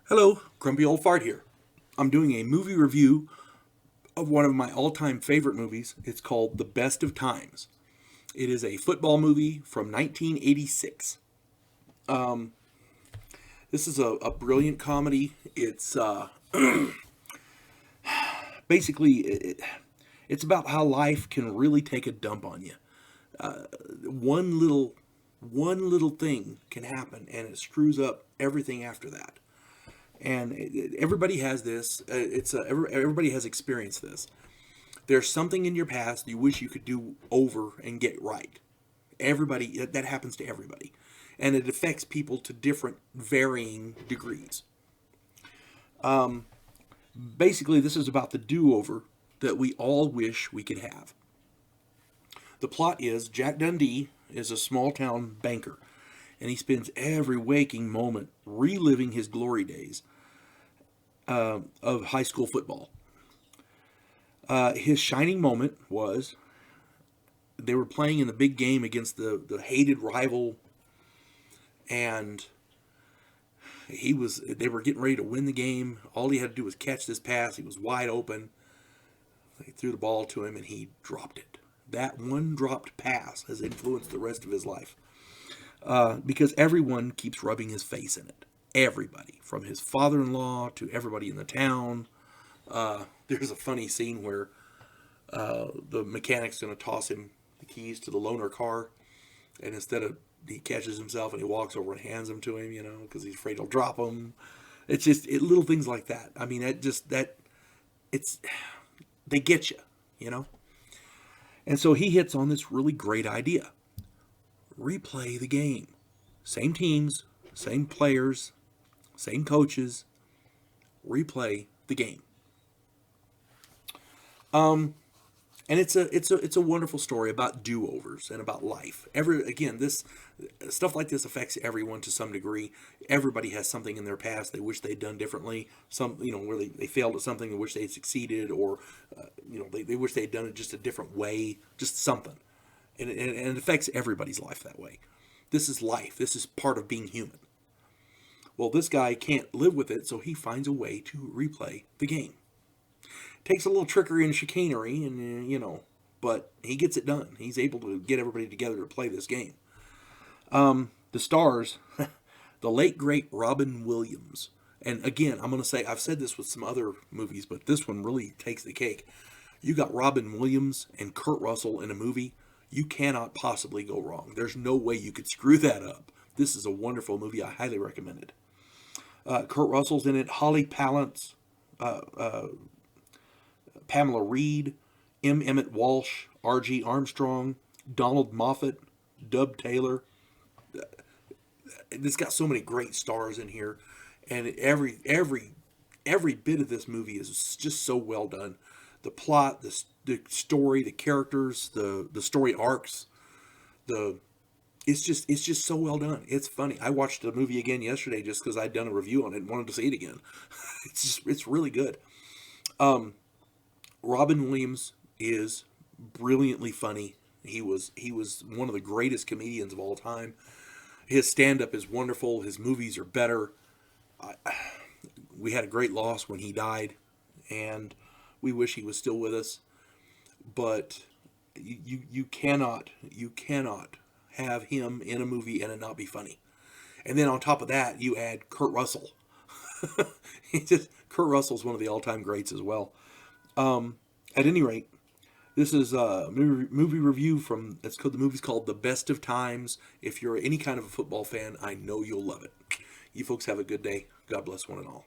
Hello, Grumpy Old Fart here. I'm doing a movie review of one of my all-time favorite movies. It's called The Best of Times. It is a football movie from 1986. This is a brilliant comedy. It's basically it's about how life can really take a dump on you. One little one little thing can happen, and it screws up everything after that. And everybody has this. Everybody has experienced this. There's something in your past you wish you could do over and get right. Everybody that happens to everybody, and it affects people to different, varying degrees. Basically, this is about the do-over that we all wish we could have. The plot is Jack Dundee is a small town banker, and he spends every waking moment reliving his glory days of high school football. His shining moment was they were playing in the big game against the hated rival, and they were getting ready to win the game. All he had to do was catch this pass. He was wide open. They threw the ball to him, and he dropped it. That one dropped pass has influenced the rest of his life because everyone keeps rubbing his face in it. Everybody, from his father-in-law to everybody in the town. There's a funny scene where the mechanic's going to toss him the keys to the loaner car, and instead of he catches himself and he walks over and hands them to him, because he's afraid he'll drop them. It's just little things like that. I mean, it's they get you, you know. And so he hits on this really great idea: replay the game, same teams, same players, same coaches, replay the game. And it's a wonderful story about do-overs and about life. This stuff like this affects everyone to some degree. Everybody has something in their past they wish they'd done differently. Some, where they failed at something, they wish they had succeeded, or they wish they had done it just a different way, just something. And it affects everybody's life that way. This is life. This is part of being human. Well, this guy can't live with it, so he finds a way to replay the game. Takes a little trickery and chicanery, and but he gets it done. He's able to get everybody together to play this game. The stars, the late great Robin Williams, and again, I'm going to say I've said this with some other movies, but this one really takes the cake. You got Robin Williams and Kurt Russell in a movie. You cannot possibly go wrong. There's no way you could screw that up. This is a wonderful movie. I highly recommend it. Kurt Russell's in it. Holly Palance, Pamela Reed, M. Emmett Walsh, R.G. Armstrong, Donald Moffat, Dub Taylor. It's got so many great stars in here, and every bit of this movie is just so well done. The plot, the story, the characters, the story arcs, it's just so well done. It's funny. I watched the movie again yesterday just because I'd done a review on it and wanted to see it again. It's really good. Robin Williams is brilliantly funny. He was one of the greatest comedians of all time. His stand up is wonderful. His movies are better. We had a great loss when he died, and we wish he was still with us. But you cannot have him in a movie and it not be funny. And then on top of that, you add Kurt Russell. Kurt Russell's one of the all-time greats as well. At any rate, this is a movie review from. The movie's called The Best of Times. If you're any kind of a football fan, I know you'll love it. You folks have a good day. God bless one and all.